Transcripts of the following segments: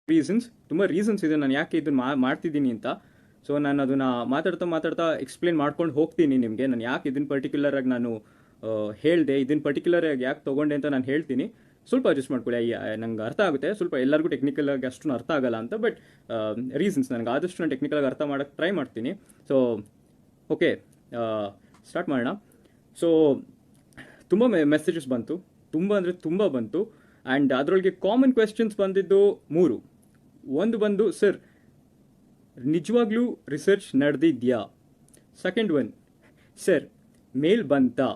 ತುಂಬ ರೀಸನ್ಸ್ ಇದೆ ನಾನು ಯಾಕೆ ಇದನ್ನು ಮಾಡ್ತಿದ್ದೀನಿ ಅಂತ. ಸೊ ನಾನು ಅದನ್ನು ಮಾತಾಡ್ತಾ ಎಕ್ಸ್ಪ್ಲೇನ್ ಮಾಡ್ಕೊಂಡು ಹೋಗ್ತೀನಿ ನಿಮಗೆ. ನಾನು ಯಾಕೆ ಇದನ್ನು ಪರ್ಟಿಕ್ಯುಲರಾಗಿ ನಾನು ಹೇಳಿದೆ, ಇದನ್ನು ಪರ್ಟಿಕ್ಯುಲರಾಗಿ ಯಾಕೆ ತೊಗೊಂಡೆ ಅಂತ ನಾನು ಹೇಳ್ತೀನಿ. ಸ್ವಲ್ಪ ಅಡ್ಜಸ್ಟ್ ಮಾಡ್ಕೊಳ್ಳಿ. ನಂಗೆ ಅರ್ಥ ಆಗುತ್ತೆ, ಸ್ವಲ್ಪ ಎಲ್ಲರಿಗೂ ಟೆಕ್ನಿಕಲಾಗಿ ಅಷ್ಟು ಅರ್ಥ ಆಗಲ್ಲ ಅಂತ. ಬಟ್ ರೀಸನ್ಸ್ ನನಗೆ ಆದಷ್ಟು ನಾನು ಟೆಕ್ನಿಕಲಾಗಿ ಅರ್ಥ ಮಾಡೋಕ್ಕೆ ಟ್ರೈ ಮಾಡ್ತೀನಿ. ಸೊ ಓಕೆ, ಸ್ಟಾರ್ಟ್ ಮಾಡೋಣ. ಸೊ ತುಂಬ ಮೆಸೇಜಸ್ ಬಂತು, ತುಂಬ ಅಂದರೆ ತುಂಬ ಬಂತು. ಆ್ಯಂಡ್ ಅದರೊಳಗೆ ಕಾಮನ್ ಕ್ವೆಶ್ಚನ್ಸ್ ಬಂದಿದ್ದು 3. ಒಂದು ಬಂದು, ಸರ್ ನಿಜವಾಗ್ಲೂ ರಿಸರ್ಚ್ ನಡೆದಿದ್ಯಾ? ಸೆಕೆಂಡ್ ಒನ್, ಸರ್ ಮೇಲ್ ಬಂತಾ?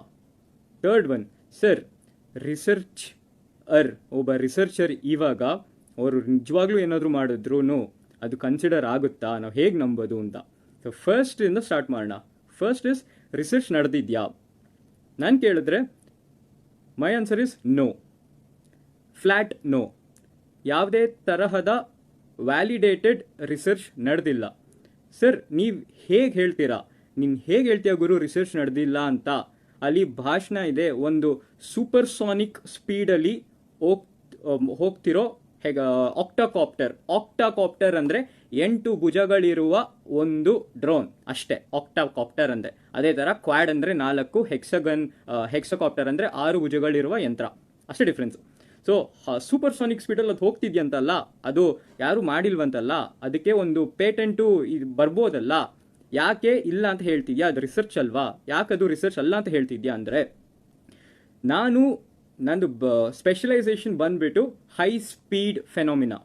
ಥರ್ಡ್ ಒನ್, ಸರ್ ಒಬ್ಬ ರಿಸರ್ಚರ್ ಇವಾಗ ಅವರು ನಿಜವಾಗ್ಲೂ ಏನಾದರೂ ಮಾಡಿದ್ರು ಅದು ಕನ್ಸಿಡರ್ ಆಗುತ್ತಾ, ನಾವು ಹೇಗೆ ನಂಬೋದು ಅಂತ. ಸೊ ಫಸ್ಟಿಂದ ಸ್ಟಾರ್ಟ್ ಮಾಡೋಣ. ಫಸ್ಟ್ ಇಸ್ ರಿಸರ್ಚ್ ನಡೆದಿದ್ಯಾ? ನಾನು ಕೇಳಿದ್ರೆ my answer is no, flat no. ಯಾವುದೇ ತರಹದ ವ್ಯಾಲಿಡೇಟೆಡ್ ರಿಸರ್ಚ್ ನಡೆದಿಲ್ಲ. ಸರ್ ನೀವು ಹೇಗೆ ಹೇಳ್ತೀರಾ, ನೀನು ಹೇಗೆ ಹೇಳ್ತೀಯ ಗುರು ರಿಸರ್ಚ್ ನಡೆದಿಲ್ಲ ಅಂತ? ಅಲ್ಲಿ ಭಾಷಣ ಇದೆ, ಒಂದು ಸೂಪರ್ಸಾನಿಕ್ ಸ್ಪೀಡಲ್ಲಿ ಹೋಗ್ತಿರೋ ಆಕ್ಟಾಕಾಪ್ಟರ್ ಅಂದರೆ 8 ಭುಜಗಳಿರುವ ಒಂದು ಡ್ರೋನ್ ಅಷ್ಟೇ ಆಕ್ಟಾಕಾಪ್ಟರ್ ಅಂದರೆ. ಅದೇ ಥರ ಕ್ವಾಡ್ ಅಂದರೆ 4, ಹೆಕ್ಸಕಾಪ್ಟರ್ ಅಂದರೆ 6 ಭುಜಗಳಿರುವ ಯಂತ್ರ, ಅಷ್ಟೇ ಡಿಫ್ರೆನ್ಸ್. ಸೊ ಸೂಪರ್ಸಾನಿಕ್ ಸ್ಪೀಡಲ್ಲಿ ಅದು ಹೋಗ್ತಿದ್ಯಂತಲ್ಲ, ಅದು ಯಾರು ಮಾಡಿಲ್ವಂತಲ್ಲ, ಅದಕ್ಕೆ ಒಂದು ಪೇಟೆಂಟು ಬರ್ಬೋದಲ್ಲ. ಯಾಕೆ ಇಲ್ಲ ಅಂತ ಹೇಳ್ತಿದ್ಯಾ? ಅದು ರಿಸರ್ಚ್ ಅಲ್ವಾ? ಯಾಕೆ ಅದು ರಿಸರ್ಚ್ ಅಲ್ಲ ಅಂತ ಹೇಳ್ತಿದ್ಯಾ ಅಂದರೆ, ನಂದು ಸ್ಪೆಷಲೈಸೇಷನ್ ಬಂದ್ಬಿಟ್ಟು ಹೈ ಸ್ಪೀಡ್ ಫೆನೋಮಿನಾ.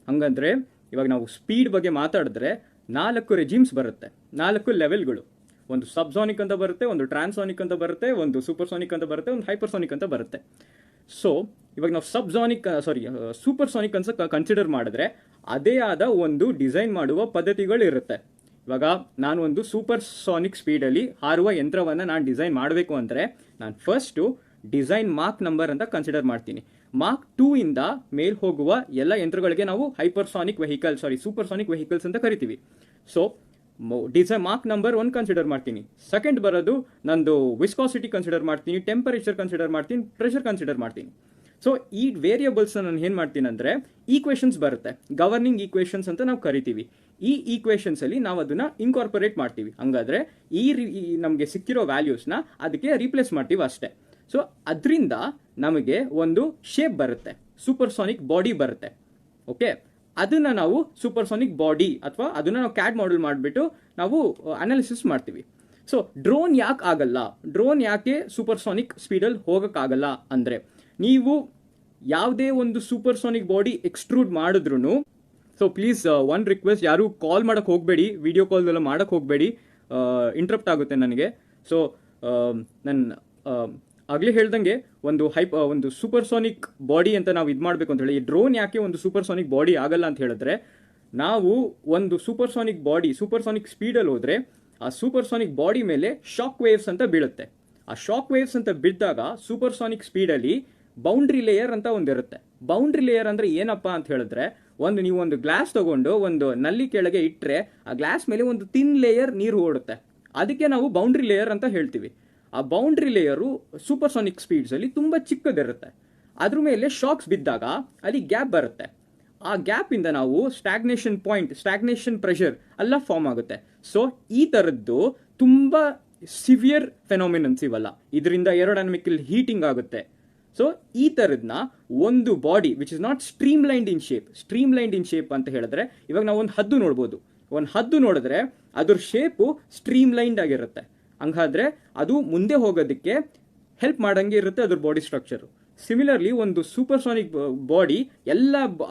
ಹಂಗಂದ್ರೆ ಇವಾಗ ನಾವು ಸ್ಪೀಡ್ ಬಗ್ಗೆ ಮಾತಾಡಿದ್ರೆ 4 ರೆಜಿಮ್ಸ್ ಬರುತ್ತೆ, 4 ಲೆವೆಲ್ಗಳು. ಒಂದು ಸಬ್ಸಾನಿಕ್ ಅಂತ ಬರುತ್ತೆ, ಒಂದು ಟ್ರಾನ್ಸಾನಿಕ್ ಅಂತ ಬರುತ್ತೆ, ಒಂದು ಸೂಪರ್ಸಾನಿಕ್ ಅಂತ ಬರುತ್ತೆ, ಒಂದು ಹೈಪರ್ಸಾನಿಕ್ ಅಂತ ಬರುತ್ತೆ. ಸೊ ಇವಾಗ ನಾವು ಸೂಪರ್ಸಾನಿಕ್ ಅಂತ ಕನ್ಸಿಡರ್ ಮಾಡಿದ್ರೆ ಅದೇ ಆದ ಒಂದು ಡಿಸೈನ್ ಮಾಡುವ ಪದ್ಧತಿಗಳಿರುತ್ತೆ. ಇವಾಗ ನಾನು ಒಂದು ಸೂಪರ್ಸಾನಿಕ್ ಸ್ಪೀಡಲ್ಲಿ ಹಾರುವ ಯಂತ್ರವನ್ನು ನಾನು ಡಿಸೈನ್ ಮಾಡಬೇಕು ಅಂದರೆ ನಾನು ಫಸ್ಟು ಡಿಸೈನ್ ಮಾರ್ಕ್ ನಂಬರ್ ಅಂತ ಕನ್ಸಿಡರ್ ಮಾಡ್ತೀನಿ. ಮಾರ್ಕ್ 2 ಇಂದ ಮೇಲ್ ಹೋಗುವ ಎಲ್ಲ ಯಂತ್ರಗಳಿಗೆ ನಾವು ಸೂಪರ್ಸಾನಿಕ್ ವೆಹಿಕಲ್ಸ್ ಅಂತ ಕರಿತೀವಿ. So design mark number 1 consider ಮಾಡ್ತೀನಿ. ಸೆಕೆಂಡ್ ಬರೋದು ನಂದು ವಿಸ್ಕಾಸಿಟಿ ಕನ್ಸಿಡರ್ ಮಾಡ್ತೀನಿ, ಟೆಂಪರೇಚರ್ ಕನ್ಸಿಡರ್ ಮಾಡ್ತೀನಿ, ಪ್ರೆಷರ್ ಕನ್ಸಿಡರ್ ಮಾಡ್ತೀನಿ. ಸೊ ಈ ವೇರಿಯಬಲ್ಸ್ ನಾನು ಏನು ಮಾಡ್ತೀನಿ ಅಂದರೆ ಈಕ್ವೇಷನ್ಸ್ ಬರುತ್ತೆ, ಗವರ್ನಿಂಗ್ ಈಕ್ವೇಷನ್ಸ್ ಅಂತ ನಾವು ಕರಿತೀವಿ. ಈ ಈಕ್ವೇಷನ್ಸ್ ಅಲ್ಲಿ ನಾವು ಅದನ್ನ ಇನ್ಕಾರ್ಪೊರೇಟ್ ಮಾಡ್ತೀವಿ. ಹಂಗಾದ್ರೆ ನಮಗೆ ಸಿಕ್ಕಿರೋ ವ್ಯಾಲ್ಯೂಸ್ನ ಅದಕ್ಕೆ ರೀಪ್ಲೇಸ್ ಮಾಡ್ತೀವಿ ಅಷ್ಟೇ. ಸೊ ಅದರಿಂದ ನಮಗೆ ಒಂದು ಶೇಪ್ ಬರುತ್ತೆ, ಸೂಪರ್ಸಾನಿಕ್ ಬಾಡಿ ಬರುತ್ತೆ. ಓಕೆ, ಅದನ್ನ ನಾವು ಸೂಪರ್ಸಾನಿಕ್ ಬಾಡಿ ಅಥವಾ ಅದನ್ನ ನಾವು ಕ್ಯಾಡ್ ಮಾಡೆಲ್ ಮಾಡಿಬಿಟ್ಟು ನಾವು ಅನಾಲಿಸಿಸ್ ಮಾಡ್ತೀವಿ. ಸೊ ಡ್ರೋನ್ ಯಾಕೆ ಆಗಲ್ಲ, ಡ್ರೋನ್ ಯಾಕೆ ಸೂಪರ್ಸಾನಿಕ್ ಸ್ಪೀಡಲ್ಲಿ ಹೋಗೋಕ್ಕಾಗಲ್ಲ ಅಂದರೆ, ನೀವು ಯಾವುದೇ ಒಂದು ಸೂಪರ್ಸಾನಿಕ್ ಬಾಡಿ ಎಕ್ಸ್ಟ್ರೂಡ್ ಮಾಡಿದ್ರು, ಸೊ ಪ್ಲೀಸ್ ಒನ್ ರಿಕ್ವೆಸ್ಟ್, ಯಾರು ಕಾಲ್ ಮಾಡೋಕ್ಕೆ ಹೋಗಬೇಡಿ, ವಿಡಿಯೋ ಕಾಲ್ದೆಲ್ಲ ಮಾಡೋಕ್ಕೆ ಹೋಗಬೇಡಿ, ಇಂಟ್ರಪ್ಟ್ ಆಗುತ್ತೆ ನನಗೆ. ಸೊ ನನ್ನ ಆಗಲೇ ಹೇಳ್ದಂಗೆ ಒಂದು ಸೂಪರ್ಸಾನಿಕ್ ಬಾಡಿ ಅಂತ ನಾವು ಇದು ಮಾಡಬೇಕು ಅಂತ ಹೇಳಿ, ಈ ಡ್ರೋನ್ ಯಾಕೆ ಒಂದು ಸೂಪರ್ಸಾನಿಕ್ ಬಾಡಿ ಆಗಲ್ಲ ಅಂತ ಹೇಳಿದ್ರೆ, ನಾವು ಒಂದು ಸೂಪರ್ಸಾನಿಕ್ ಸ್ಪೀಡಲ್ಲಿ ಹೋದರೆ ಆ ಸೂಪರ್ಸಾನಿಕ್ ಬಾಡಿ ಮೇಲೆ ಶಾಕ್ ವೇವ್ಸ್ ಅಂತ ಬೀಳುತ್ತೆ. ಆ ಶಾಕ್ ವೇವ್ಸ್ ಅಂತ ಬಿದ್ದಾಗ ಸೂಪರ್ಸಾನಿಕ್ ಸ್ಪೀಡಲ್ಲಿ ಬೌಂಡ್ರಿ ಲೇಯರ್ ಅಂತ ಒಂದಿರುತ್ತೆ. ಬೌಂಡ್ರಿ ಲೇಯರ್ ಅಂದರೆ ಏನಪ್ಪ ಅಂತ ಹೇಳಿದ್ರೆ, ನೀವು ಒಂದು ಗ್ಲಾಸ್ ತಗೊಂಡು ಒಂದು ನಲ್ಲಿ ಕೆಳಗೆ ಇಟ್ಟರೆ ಆ ಗ್ಲಾಸ್ ಮೇಲೆ ಒಂದು ಥಿನ್ ಲೇಯರ್ ನೀರು ಓಡುತ್ತೆ, ಅದಕ್ಕೆ ನಾವು ಬೌಂಡ್ರಿ ಲೇಯರ್ ಅಂತ ಹೇಳ್ತೀವಿ. ಆ ಬೌಂಡ್ರಿ ಲೇಯರು ಸೂಪರ್ಸಾನಿಕ್ ಸ್ಪೀಡ್ಸಲ್ಲಿ ತುಂಬ ಚಿಕ್ಕದಿರುತ್ತೆ. ಅದ್ರ ಮೇಲೆ ಶಾಕ್ಸ್ ಬಿದ್ದಾಗ ಅಲ್ಲಿ ಗ್ಯಾಪ್ ಬರುತ್ತೆ. ಆ ಗ್ಯಾಪಿಂದ ನಾವು ಸ್ಟ್ಯಾಗ್ನೇಷನ್ ಪ್ರೆಷರ್ ಎಲ್ಲ ಫಾರ್ಮ್ ಆಗುತ್ತೆ. ಸೊ ಈ ಥರದ್ದು ತುಂಬ ಸಿವಿಯರ್ ಫೆನಾಮಿನನ್ಸ್ ಇವೆಲ್ಲ. ಇದರಿಂದ ಏರೋಡೈನಮಿಕಲ್ ಹೀಟಿಂಗ್ ಆಗುತ್ತೆ. ಸೊ ಈ ಥರದ್ನ ಒಂದು body which is not streamlined in shape ಅಂತ ಹೇಳಿದ್ರೆ, ಇವಾಗ ನಾವು ಒಂದು ಹದ್ದು ನೋಡ್ಬೋದು. ಒಂದು ಹದ್ದು ನೋಡಿದ್ರೆ ಅದ್ರ ಶೇಪು ಸ್ಟ್ರೀಮ್ಲೈನ್ಡ್ ಆಗಿರುತ್ತೆ. ಹಂಗಾದ್ರೆ ಅದು ಮುಂದೆ ಹೋಗೋದಕ್ಕೆ ಹೆಲ್ಪ್ ಮಾಡಂಗೆ ಇರುತ್ತೆ ಅದ್ರ ಬಾಡಿ ಸ್ಟ್ರಕ್ಚರು. ಸಿಮಿಲರ್ಲಿ ಒಂದು ಸೂಪರ್ಸಾನಿಕ್ ಬಾಡಿ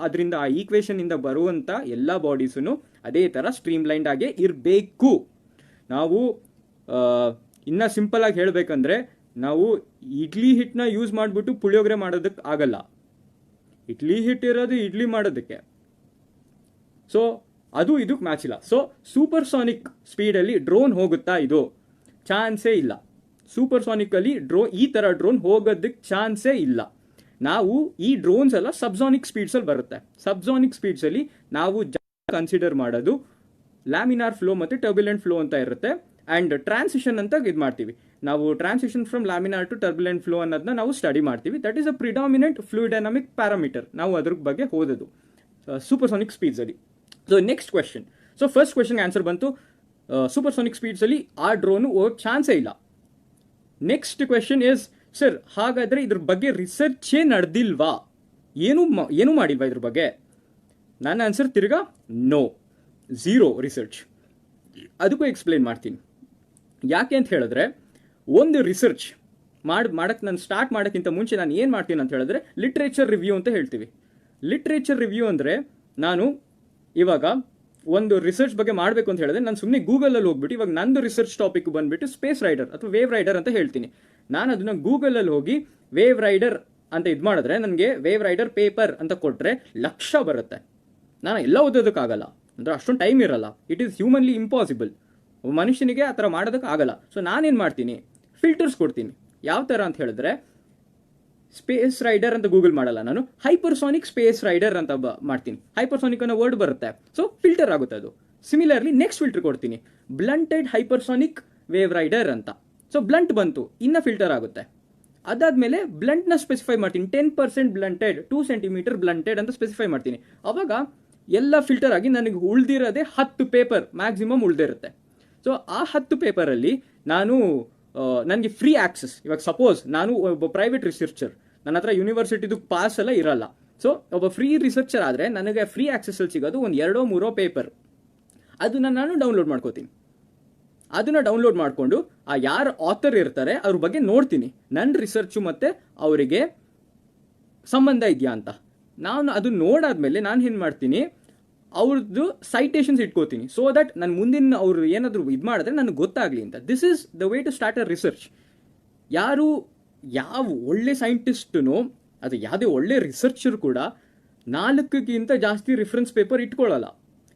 ಅದರಿಂದ ಆ ಈಕ್ವೇಷನ್ ಇಂದ ಬರುವಂಥ ಎಲ್ಲ ಬಾಡೀಸೂ ಅದೇ ಥರ ಸ್ಟ್ರೀಮ್ಲೈನ್ಡ್ ಆಗೇ ಇರಬೇಕು. ನಾವು ಇನ್ನು ಸಿಂಪಲ್ ಆಗಿ ಹೇಳಬೇಕಂದ್ರೆ, ನಾವು ಇಡ್ಲಿ ಹಿಟ್ಟನ್ನ ಯೂಸ್ ಮಾಡಿಬಿಟ್ಟು ಪುಳಿಯೋಗರೆ ಮಾಡೋದಕ್ಕೆ ಆಗಲ್ಲ. ಇಡ್ಲಿ ಹಿಟ್ಟು ಇರೋದು ಇಡ್ಲಿ ಮಾಡೋದಕ್ಕೆ. ಸೊ ಅದು ಇದಕ್ಕೆ ಮ್ಯಾಚ್ ಇಲ್ಲ. ಸೊ ಸೂಪರ್ಸಾನಿಕ್ ಸ್ಪೀಡಲ್ಲಿ ಡ್ರೋನ್ ಹೋಗುತ್ತಾ? ಇದು ಚಾನ್ಸೇ ಇಲ್ಲ. ಸೂಪರ್ಸಾನಿಕಲ್ಲಿ ಈ ಥರ ಡ್ರೋನ್ ಹೋಗೋದಕ್ಕೆ ಚಾನ್ಸೇ ಇಲ್ಲ. ನಾವು ಈ ಡ್ರೋನ್ಸ್ ಎಲ್ಲ ಸಬ್ಸಾನಿಕ್ ಸ್ಪೀಡ್ಸಲ್ಲಿ ಬರುತ್ತೆ. ಸಬ್ಸಾನಿಕ್ ಸ್ಪೀಡ್ಸಲ್ಲಿ ನಾವು ಕನ್ಸಿಡರ್ ಮಾಡೋದು ಲ್ಯಾಮಿನಾರ್ ಫ್ಲೋ ಮತ್ತು ಟರ್ಬ್ಯುಲೆಂಟ್ ಫ್ಲೋ ಅಂತ ಇರುತ್ತೆ. ಆ್ಯಂಡ್ ಟ್ರಾನ್ಸಿಷನ್ ಅಂತ ಇದು ಮಾಡ್ತೀವಿ ನಾವು. Transition from laminar to turbulent flow ಅನ್ನೋದನ್ನ ನಾವು ಸ್ಟಡಿ ಮಾಡ್ತೀವಿ. That is a predominant fluid dynamic parameter. ನಾವು ಅದ್ರ ಬಗ್ಗೆ ಓದೋದು. ಸೂಪರ್ಸಾನಿಕ್ ಸ್ಪೀಡ್ಸಲ್ಲಿ. So next question. So first ಕ್ವೆಶನ್ಗೆ ಆನ್ಸರ್ ಬಂತು, ಸೂಪರ್ಸಾನಿಕ್ ಸ್ಪೀಡ್ಸಲ್ಲಿ ಆ ಡ್ರೋನು ಹೋಗೋಕ್ಕೆ ಚಾನ್ಸೇ ಇಲ್ಲ. ನೆಕ್ಸ್ಟ್ ಕ್ವೆಶನ್ ಇಸ್, ಸರ್ ಹಾಗಾದರೆ ಇದ್ರ ಬಗ್ಗೆ ರಿಸರ್ಚೇ ನಡೆದಿಲ್ವಾ, ಏನೂ ಮಾಡಿಲ್ವಾ ಇದ್ರ ಬಗ್ಗೆ? ನನ್ನ ಆನ್ಸರ್ ತಿರ್ಗಾ ನೋ, ಝೀರೋ ರಿಸರ್ಚ್. ಅದಕ್ಕೂ ಎಕ್ಸ್ಪ್ಲೇನ್ ಮಾಡ್ತೀನಿ. ಯಾಕೆ ಅಂತ ಹೇಳಿದ್ರೆ, ಒಂದು ರಿಸರ್ಚ್ ಮಾಡಕ್ಕೆ ನಾನು ಸ್ಟಾರ್ಟ್ ಮಾಡೋಕ್ಕಿಂತ ಮುಂಚೆ ನಾನು ಏನು ಮಾಡ್ತೀನಿ ಅಂತ ಹೇಳಿದ್ರೆ ಲಿಟ್ರೇಚರ್ ರಿವ್ಯೂ ಅಂತ ಹೇಳ್ತೀವಿ. ಲಿಟ್ರೇಚರ್ ರಿವ್ಯೂ ಅಂದರೆ, ನಾನು ಇವಾಗ ಒಂದು ರಿಸರ್ಚ್ ಬಗ್ಗೆ ಮಾಡಬೇಕು ಅಂತ ಹೇಳಿದ್ರೆ ನಾನು ಸುಮ್ಮನೆ ಗೂಗಲಲ್ಲಿ ಹೋಗ್ಬಿಟ್ಟು ಇವಾಗ ನಂದು ರಿಸರ್ಚ್ ಟಾಪಿಕ್ ಬಂದುಬಿಟ್ಟು ಸ್ಪೇಸ್ ರೈಡರ್ ಅಥವಾ ವೇವ್ ರೈಡರ್ ಅಂತ ಹೇಳ್ತೀನಿ. ನಾನು ಅದನ್ನು ಗೂಗಲಲ್ಲಿ ಹೋಗಿ ವೇವ್ ರೈಡರ್ ಅಂತ ಇದು ಮಾಡಿದ್ರೆ ನನಗೆ ವೇವ್ ರೈಡರ್ ಪೇಪರ್ ಅಂತ ಕೊಟ್ಟರೆ ಲಕ್ಷ ಬರುತ್ತೆ. ನಾನು ಎಲ್ಲ ಓದೋದಕ್ಕಾಗಲ್ಲ, ಅಂದರೆ ಅಷ್ಟೊಂದು ಟೈಮ್ ಇರಲ್ಲ. ಇಟ್ ಈಸ್ ಹ್ಯೂಮನ್ಲಿ ಇಂಪಾಸಿಬಲ್, ಮನುಷ್ಯನಿಗೆ ಆ ಥರ ಮಾಡೋದಕ್ಕಾಗಲ್ಲ. ಸೊ ನಾನೇನು ಮಾಡ್ತೀನಿ, ಫಿಲ್ಟರ್ಸ್ ಕೊಡ್ತೀನಿ. ಯಾವ ಥರ ಅಂತ ಹೇಳಿದ್ರೆ, ಸ್ಪೇಸ್ ರೈಡರ್ ಅಂತ ಗೂಗಲ್ ಮಾಡಲ್ಲ ನಾನು, ಹೈಪರ್ಸಾನಿಕ್ ಸ್ಪೇಸ್ ರೈಡರ್ ಅಂತ ಮಾಡ್ತೀನಿ. ಹೈಪರ್ಸಾನಿಕ್ ಅನ್ನೋ ವರ್ಡ್ ಬರುತ್ತೆ, ಸೊ ಫಿಲ್ಟರ್ ಆಗುತ್ತೆ ಅದು. ಸಿಮಿಲರ್ಲಿ ನೆಕ್ಸ್ಟ್ ಫಿಲ್ಟರ್ ಕೊಡ್ತೀನಿ, ಬ್ಲಂಟೆಡ್ ಹೈಪರ್ಸಾನಿಕ್ ವೇವ್ ರೈಡರ್ ಅಂತ. ಸೊ ಬ್ಲಂಟ್ ಬಂತು, ಇನ್ನು ಫಿಲ್ಟರ್ ಆಗುತ್ತೆ. ಅದಾದಮೇಲೆ ಬ್ಲಂಟ್ನ ಸ್ಪೆಸಿಫೈ ಮಾಡ್ತೀನಿ, 10% ಬ್ಲಂಟೆಡ್, 2 ಸೆಂಟಿಮೀಟರ್ ಬ್ಲಂಟೆಡ್ ಅಂತ ಸ್ಪೆಸಿಫೈ ಮಾಡ್ತೀನಿ. ಅವಾಗ ಎಲ್ಲ ಫಿಲ್ಟರ್ ಆಗಿ ನನಗೆ ಉಳ್ದಿರೋದೇ 10 ಪೇಪರ್ ಮ್ಯಾಕ್ಸಿಮಮ್ ಉಳ್ದಿರುತ್ತೆ. ಸೊ ಆ 10 ಪೇಪರಲ್ಲಿ ನನಗೆ ಫ್ರೀ ಆಕ್ಸೆಸ್. ಇವಾಗ ಸಪೋಸ್ ನಾನು ಒಬ್ಬ ಪ್ರೈವೇಟ್ ರಿಸರ್ಚರ್, ನನ್ನ ಹತ್ರ ಯೂನಿವರ್ಸಿಟಿದು ಪಾಸ್ ಎಲ್ಲ ಇರಲ್ಲ. ಸೊ ಒಬ್ಬ ಫ್ರೀ ರಿಸರ್ಚರ್ ಆದರೆ ನನಗೆ ಫ್ರೀ ಆಕ್ಸೆಸಲ್ಲಿ ಸಿಗೋದು ಒಂದು 2-3 ಪೇಪರ್. ಅದನ್ನು ನಾನು ಡೌನ್ಲೋಡ್ ಮಾಡ್ಕೋತೀನಿ. ಅದನ್ನು ಡೌನ್ಲೋಡ್ ಮಾಡಿಕೊಂಡು ಆ ಯಾರು ಆಥರ್ ಇರ್ತಾರೆ ಅವ್ರ ಬಗ್ಗೆ ನೋಡ್ತೀನಿ, ನನ್ನ ರಿಸರ್ಚು ಮತ್ತು ಅವರಿಗೆ ಸಂಬಂಧ ಇದೆಯಾ ಅಂತ. ನಾನು ಅದು ನೋಡಾದ್ಮೇಲೆ ನಾನು ಏನು ಮಾಡ್ತೀನಿ, ಅವ್ರದ್ದು ಸೈಟೇಷನ್ಸ್ ಇಟ್ಕೋತೀನಿ. ಸೊ ದಟ್ ನಾನು ಮುಂದಿನ ಅವರು ಏನಾದರೂ ಇದು ಮಾಡಿದ್ರೆ ನನಗೆ ಗೊತ್ತಾಗಲಿ ಅಂತ. This is the way to start a research. ಯಾವ ಒಳ್ಳೆ ಸೈಂಟಿಸ್ಟೂ ಅದು ಯಾವುದೇ ಒಳ್ಳೆ ರಿಸರ್ಚರ್ ಕೂಡ 4ಗಿಂತ ಜಾಸ್ತಿ ರಿಫರೆನ್ಸ್ ಪೇಪರ್ ಇಟ್ಕೊಳ್ಳಲ್ಲ.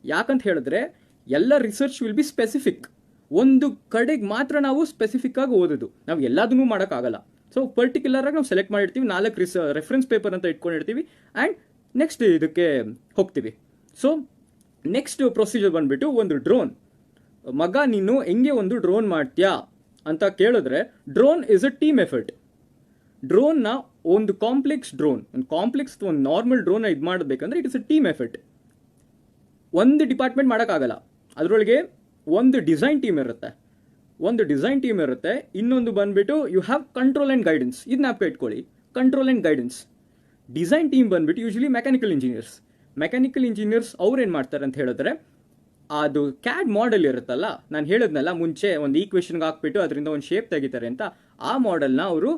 ಯಾಕಂತ ಹೇಳಿದ್ರೆ ಎಲ್ಲ ರಿಸರ್ಚ್ ವಿಲ್ ಬಿ ಸ್ಪೆಸಿಫಿಕ್. ಒಂದು ಕಡೆಗೆ ಮಾತ್ರ ನಾವು ಸ್ಪೆಸಿಫಿಕ್ ಆಗಿ ಓದೋದು, ನಾವು ಎಲ್ಲದನ್ನೂ ಮಾಡೋಕ್ಕಾಗಲ್ಲ. ಸೊ ಪರ್ಟಿಕ್ಯುಲರ್ ಆಗಿ ನಾವು ಸೆಲೆಕ್ಟ್ ಮಾಡಿರ್ತೀವಿ, 4 ರೆಫರೆನ್ಸ್ ಪೇಪರ್ ಅಂತ ಇಟ್ಕೊಂಡಿರ್ತೀವಿ, ಆ್ಯಂಡ್ ನೆಕ್ಸ್ಟ್ ಇದಕ್ಕೆ ಹೋಗ್ತೀವಿ. ಸೊ ನೆಕ್ಸ್ಟ್ ಪ್ರೊಸೀಜರ್ ಬಂದುಬಿಟ್ಟು, ಒಂದು ಡ್ರೋನ್, ಮಗ ನೀನು ಹೆಂಗೆ ಒಂದು ಡ್ರೋನ್ ಮಾಡ್ತೀಯಾ ಅಂತ ಕೇಳಿದ್ರೆ, drone is a team effort. ಡ್ರೋನ್ನ ಒಂದು ಕಾಂಪ್ಲೆಕ್ಸ್ ಒಂದು ನಾರ್ಮಲ್ ಡ್ರೋನ್ನ ಇದು ಮಾಡಬೇಕಂದ್ರೆ it is a team effort. ಒಂದು ಡಿಪಾರ್ಟ್ಮೆಂಟ್ ಮಾಡೋಕ್ಕಾಗಲ್ಲ. ಅದರೊಳಗೆ ಒಂದು ಡಿಸೈನ್ ಟೀಮ್ ಇರುತ್ತೆ, ಇನ್ನೊಂದು ಬಂದುಬಿಟ್ಟು you have control and guidance. ಇದನ್ನ ಜ್ಞಾಪಕ ಇಟ್ಕೊಳ್ಳಿ, control and guidance. Design team ಬಂದುಬಿಟ್ಟು ಯೂಶಲಿ ಮೆಕ್ಯಾನಿಕಲ್ ಇಂಜಿನಿಯರ್ಸ್ ಅವ್ರೇನು ಮಾಡ್ತಾರೆ ಅಂತ ಹೇಳಿದ್ರೆ, ಅದು ಕ್ಯಾಡ್ ಮಾಡೆಲ್ ಇರುತ್ತಲ್ಲ, ನಾನು ಹೇಳಿದ್ನಲ್ಲ ಮುಂಚೆ, ಒಂದು ಈಕ್ವೇಷನ್ಗೆ ಹಾಕ್ಬಿಟ್ಟು ಅದರಿಂದ ಒಂದು ಶೇಪ್ ತೆಗಿತಾರೆ ಅಂತ. ಆ ಮಾಡೆಲ್ನ ಅವರು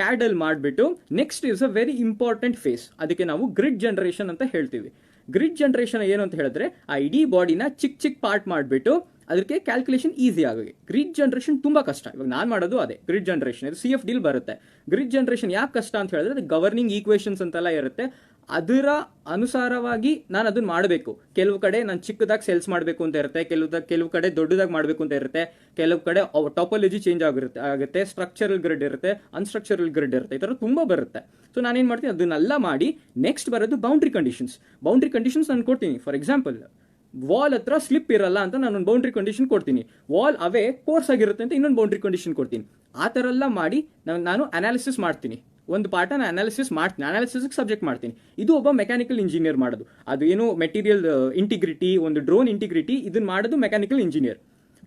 ಕ್ಯಾಡಲ್ಲಿ ಮಾಡಿಬಿಟ್ಟು, next is a very important face, ಅದಕ್ಕೆ ನಾವು ಗ್ರಿಡ್ ಜನರೇಷನ್ ಅಂತ ಹೇಳ್ತೀವಿ. ಗ್ರಿಡ್ ಜನರೇಷನ್ ಏನು ಅಂತ ಹೇಳಿದ್ರೆ, ಆ ಇಡೀ ಬಾಡಿನ ಚಿಕ್ಕ ಪಾರ್ಟ್ ಮಾಡಿಬಿಟ್ಟು ಅದಕ್ಕೆ ಕ್ಯಾಲ್ಕುಲೇಷನ್ ಈಸಿ ಆಗಿ. ಗ್ರಿಡ್ ಜನರೇಷನ್ ತುಂಬ ಕಷ್ಟ. ಇವಾಗ ನಾನು ಮಾಡೋದು ಅದೇ ಗ್ರಿಡ್ ಜನರೇಷನ್. ಇದು CFD ಬರುತ್ತೆ. ಗ್ರಿಡ್ ಜನರೇಷನ್ ಯಾಕೆ ಕಷ್ಟ ಅಂತ ಹೇಳಿದ್ರೆ, ಅದು ಗವರ್ನಿಂಗ್ ಈಕ್ವೇಷನ್ಸ್ ಅಂತೆಲ್ಲ ಇರುತ್ತೆ, ಅದರ ಅನುಸಾರವಾಗಿ ನಾನು ಅದನ್ನ ಮಾಡಬೇಕು. ಕೆಲವು ಕಡೆ ನಾನು ಚಿಕ್ಕದಾಗಿ ಸೆಲ್ಸ್ ಮಾಡಬೇಕು ಅಂತ ಇರುತ್ತೆ, ಕೆಲವು ಕಡೆ ದೊಡ್ಡದಾಗಿ ಮಾಡಬೇಕು ಅಂತ ಇರುತ್ತೆ, ಕೆಲವು ಕಡೆ ಟಾಪೋಲಜಿ ಚೇಂಜ್ ಆಗುತ್ತೆ, ಸ್ಟ್ರಕ್ಚರಲ್ ಗ್ರಿಡ್ ಇರುತ್ತೆ, ಅನ್ಸ್ಟ್ರಕ್ಚರಲ್ ಗ್ರಿಡ್ ಇರುತ್ತೆ, ಈ ಥರ ತುಂಬ ಬರುತ್ತೆ. ಸೊ ನಾನೇನು ಮಾಡ್ತೀನಿ, ಅದನ್ನೆಲ್ಲ ಮಾಡಿ ನೆಕ್ಸ್ಟ್ ಬರೋದು ಬೌಂಡ್ರಿ ಕಂಡೀಷನ್ಸ್ ನಾನು ಕೊಡ್ತೀನಿ. ಫಾರ್ ಎಕ್ಸಾಂಪಲ್, ವಾಲ್ ಹತ್ರ ಸ್ಲಿಪ್ ಇರಲ್ಲ ಅಂತ ನಾನು ಒಂದು ಬೌಂಡ್ರಿ ಕಂಡೀಷನ್ ಕೊಡ್ತೀನಿ, ವಾಲ್ ಅವೇ ಕೋರ್ಸ್ ಆಗಿರುತ್ತೆ ಅಂತ ಇನ್ನೊಂದು ಬೌಂಡ್ರಿ ಕಂಡೀಷನ್ ಕೊಡ್ತೀನಿ. ಆ ಥರ ಎಲ್ಲ ಮಾಡಿ ನಾನು ಅನಾಲಿಸಿಸ್ ಮಾಡ್ತೀನಿ. ಒಂದು ಪಾರ್ಟನ್ನು ಅನಾಲಿಸಿಸ್ಗೆ ಸಬ್ಜೆಕ್ಟ್ ಮಾಡ್ತೀನಿ. ಇದು ಒಬ್ಬ ಮೆಕ್ಯಾನಿಕಲ್ ಇಂಜಿನಿಯರ್ ಮಾಡೋದು. ಅದು ಏನು ಮೆಟೀರಿಯಲ್ ಇಂಟಿಗ್ರಿಟಿ, ಒಂದು ಡ್ರೋನ್ ಇಂಟಿಗ್ರಿಟಿ, ಇದನ್ನ ಮಾಡೋದು ಮೆಕ್ಯಾನಿಕಲ್ ಇಂಜಿನಿಯರ್.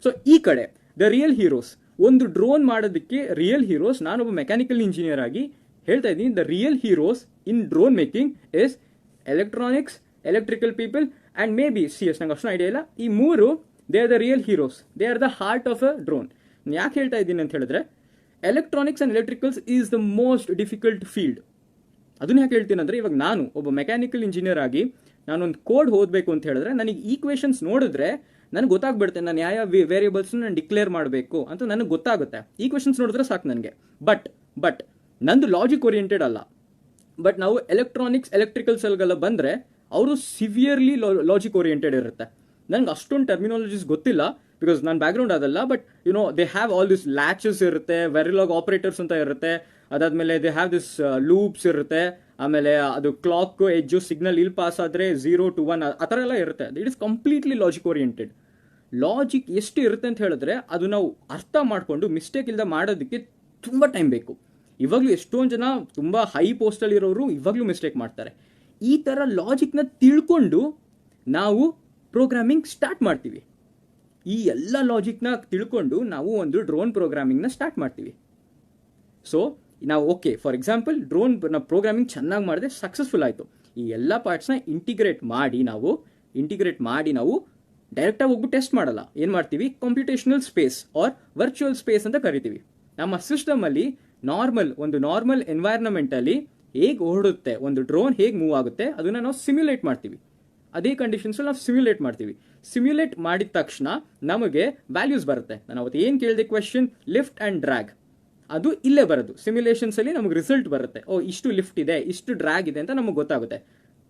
ಸೊ ಈ ಕಡೆ ದ ರಿಯಲ್ ಹೀರೋಸ್, ಒಂದು ಡ್ರೋನ್ ಮಾಡೋದಕ್ಕೆ ರಿಯಲ್ ಹೀರೋಸ್, ನಾನೊಬ್ಬ ಮೆಕ್ಯಾನಿಕಲ್ ಇಂಜಿನಿಯರ್ ಆಗಿ ಹೇಳ್ತಾ ಇದ್ದೀನಿ, the real heroes in drone making is electronics, electrical people and may be CS. ನಂಗೆ ಅಷ್ಟು ಐಡಿಯಾ ಇಲ್ಲ. ಈ ಮೂರು, they are the real heroes, they are the heart of a drone. ಯಾಕೆ ಹೇಳ್ತಾ ಇದ್ದೀನಿ ಅಂತ ಹೇಳಿದ್ರೆ, electronics and electricals is the most difficult field. ಅದನ್ನ ಯಾಕೆ ಹೇಳ್ತೀನಿ ಅಂದರೆ, ಇವಾಗ ನಾನು ಒಬ್ಬ ಮೆಕ್ಯಾನಿಕಲ್ ಇಂಜಿನಿಯರ್ ಆಗಿ ನಾನೊಂದು ಕೋಡ್ ಓದಬೇಕು ಅಂತ ಹೇಳಿದ್ರೆ, ನನಗೆ ಈಕ್ವೇಷನ್ಸ್ ನೋಡಿದ್ರೆ ನನಗೆ ಗೊತ್ತಾಗ್ಬಿಡುತ್ತೆ ನಾನು ಯಾವ ವೇರಿಯೇಬಲ್ಸ್ನ ನಾನು ಡಿಕ್ಲೇರ್ ಮಾಡಬೇಕು ಅಂತ ನನಗೆ ಗೊತ್ತಾಗುತ್ತೆ. ಈಕ್ವೇಷನ್ಸ್ ನೋಡಿದ್ರೆ ಸಾಕು ನನಗೆ. ಬಟ್ ನಂದು ಲಾಜಿಕ್ ಓರಿಯೆಂಟೆಡ್ ಅಲ್ಲ. ಬಟ್ ನಾವು ಎಲೆಕ್ಟ್ರಾನಿಕ್ಸ್, ಎಲೆಕ್ಟ್ರಿಕಲ್ಸ್ಗೆಲ್ಲ ಬಂದರೆ ಅವರು ಸಿವಿಯರ್ಲಿ ಲಾಜಿಕ್ ಓರಿಯೆಂಟೆಡ್ ಇರುತ್ತೆ. ನನಗೆ ಅಷ್ಟೊಂದು ಟರ್ಮಿನಾಲಜೀಸ್ ಗೊತ್ತಿಲ್ಲ, ಬಿಕಾಸ್ ನನ್ನ ಬ್ಯಾಕ್ಗ್ರೌಂಡ್ ಅದಲ್ಲ. But they have all this latches ಇರುತ್ತೆ, ವೆರಿಲಾಗ್ ಆಪರೇಟರ್ಸ್ ಅಂತ ಇರುತ್ತೆ, ಅದಾದಮೇಲೆ ದೇ ಹ್ಯಾವ್ ದಿಸ್ ಲೂಪ್ಸ್ ಇರುತ್ತೆ, ಆಮೇಲೆ ಅದು ಕ್ಲಾಕ್ ಎಜ್ಜು ಸಿಗ್ನಲ್ ಇಲ್ಲಿ ಪಾಸ್ ಆದರೆ 0 to 1 ಆ ಥರ ಎಲ್ಲ ಇರುತ್ತೆ. It is completely logic oriented. Logic ಎಷ್ಟು ಇರುತ್ತೆ ಅಂತ ಹೇಳಿದ್ರೆ, ಅದು ನಾವು ಅರ್ಥ ಮಾಡಿಕೊಂಡು ಮಿಸ್ಟೇಕ್ ಇಲ್ಲದೆ ಮಾಡೋದಕ್ಕೆ ತುಂಬ ಟೈಮ್ ಬೇಕು. ಇವಾಗಲೂ ಎಷ್ಟೊಂದು ಜನ ತುಂಬ ಹೈ ಪೋಸ್ಟಲ್ಲಿರೋರು ಇವಾಗಲೂ ಮಿಸ್ಟೇಕ್ ಮಾಡ್ತಾರೆ. ಈ ಥರ ಲಾಜಿಕ್ನ ತಿಳ್ಕೊಂಡು ನಾವು ಪ್ರೋಗ್ರಾಮಿಂಗ್ ಸ್ಟಾರ್ಟ್ ಮಾಡ್ತೀವಿ. ಈ ಎಲ್ಲ ಲಾಜಿಕ್ನ ತಿಳ್ಕೊಂಡು ನಾವು ಒಂದು ಡ್ರೋನ್ ಪ್ರೋಗ್ರಾಮಿಂಗ್ನ ಸ್ಟಾರ್ಟ್ ಮಾಡ್ತೀವಿ. ಸೊ ನಾವು ಓಕೆ, ಫಾರ್ ಎಕ್ಸಾಂಪಲ್ ಡ್ರೋನ್ ನಾವು ಪ್ರೋಗ್ರಾಮಿಂಗ್ ಚೆನ್ನಾಗಿ ಮಾಡಿದೆ, ಸಕ್ಸಸ್ಫುಲ್ ಆಯಿತು. ಈ ಎಲ್ಲ ಪಾರ್ಟ್ಸ್ನ ಇಂಟಿಗ್ರೇಟ್ ಮಾಡಿ ನಾವು ಡೈರೆಕ್ಟಾಗಿ ಹೋಗ್ಬಿಟ್ಟು ಟೆಸ್ಟ್ ಮಾಡಲ್ಲ. ಏನು ಮಾಡ್ತೀವಿ, computational space or virtual space ಅಂತ ಕರಿತೀವಿ. ನಮ್ಮ ಸಿಸ್ಟಮಲ್ಲಿ ಒಂದು ನಾರ್ಮಲ್ ಎನ್ವೈರ್ನಮೆಂಟಲ್ಲಿ ಹೇಗೆ ಓಡುತ್ತೆ, ಒಂದು ಡ್ರೋನ್ ಹೇಗೆ ಮೂವ್ ಆಗುತ್ತೆ ಅದನ್ನು ನಾವು ಸಿಮ್ಯುಲೇಟ್ ಮಾಡ್ತೀವಿ. ಅದೇ ಕಂಡೀಷನ್ಸಲ್ಲಿ ನಾವು ಸಿಮ್ಯುಲೇಟ್ ಮಾಡ್ತೀವಿ. ಸಿಮ್ಯುಲೇಟ್ ಮಾಡಿದ ತಕ್ಷಣ ನಮಗೆ ವ್ಯಾಲ್ಯೂಸ್ ಬರುತ್ತೆ. ನಾನು ಅವತ್ತು ಏನು ಕೇಳಿದೆ ಕ್ವೆಶನ್, ಲಿಫ್ಟ್ ಆ್ಯಂಡ್ ಡ್ರ್ಯಾಗ್, ಅದು ಇಲ್ಲೇ ಬರೋದು. ಸಿಮ್ಯುಲೇಷನ್ಸಲ್ಲಿ ನಮಗೆ ರಿಸಲ್ಟ್ ಬರುತ್ತೆ. ಇಷ್ಟು ಲಿಫ್ಟ್ ಇದೆ, ಇಷ್ಟು ಡ್ರ್ಯಾಗ್ ಇದೆ ಅಂತ ನಮಗೆ ಗೊತ್ತಾಗುತ್ತೆ.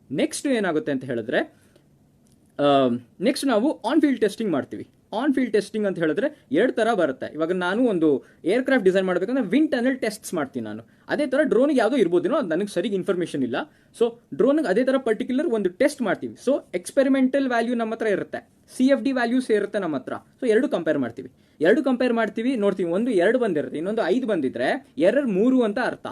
ನೆಕ್ಸ್ಟ್ ಏನಾಗುತ್ತೆ ಅಂತ ಹೇಳಿದ್ರೆ, ನೆಕ್ಸ್ಟ್ ನಾವು ಆನ್ ಫೀಲ್ಡ್ ಟೆಸ್ಟಿಂಗ್ ಮಾಡ್ತೀವಿ. ಆನ್ ಫೀಲ್ಡ್ ಟೆಸ್ಟಿಂಗ್ ಅಂತ ಹೇಳಿದ್ರೆ 2 ಥರ ಬರುತ್ತೆ. ಇವಾಗ ನಾನು ಒಂದು ಏರ್ಕ್ರಾಫ್ಟ್ ಡಿಸೈನ್ ಮಾಡಬೇಕಂದ್ರೆ ವಿಂಡ್ ಟನಲ್ ಟೆಸ್ಟ್ಸ್ ಮಾಡ್ತೀನಿ ನಾನು. ಅದೇ ಥರ ಡ್ರೋನಿಗೆ ಯಾವುದೋ ಇರ್ಬೋದೇನೋ, ಅದು ನನಗೆ ಸರಿಗೆ ಇನ್ಫಾರ್ಮೇಷನ್ ಇಲ್ಲ. ಸೊ ಡ್ರೋನಿಗೆ ಅದೇ ಥರ ಪರ್ಟಿಕ್ಯುಲರ್ ಒಂದು ಟೆಸ್ಟ್ ಮಾಡ್ತೀವಿ. ಸೊ ಎಕ್ಸ್ಪೆರಿಮೆಂಟಲ್ ವ್ಯಾಲ್ಯೂ ನಮ್ಮ ಹತ್ರ ಇರುತ್ತೆ, CFD ವ್ಯಾಲ್ಯೂಸ್ ಇರುತ್ತೆ ನಮ್ಮ ಹತ್ರ. ಸೊ 2 ಕಂಪೇರ್ ಮಾಡ್ತೀವಿ, ನೋಡ್ತೀವಿ. ಒಂದು 2 ಬಂದಿರುತ್ತೆ, ಇನ್ನೊಂದು 5 ಬಂದಿದ್ರೆ ಎರರ್ 3 ಅಂತ ಅರ್ಥ.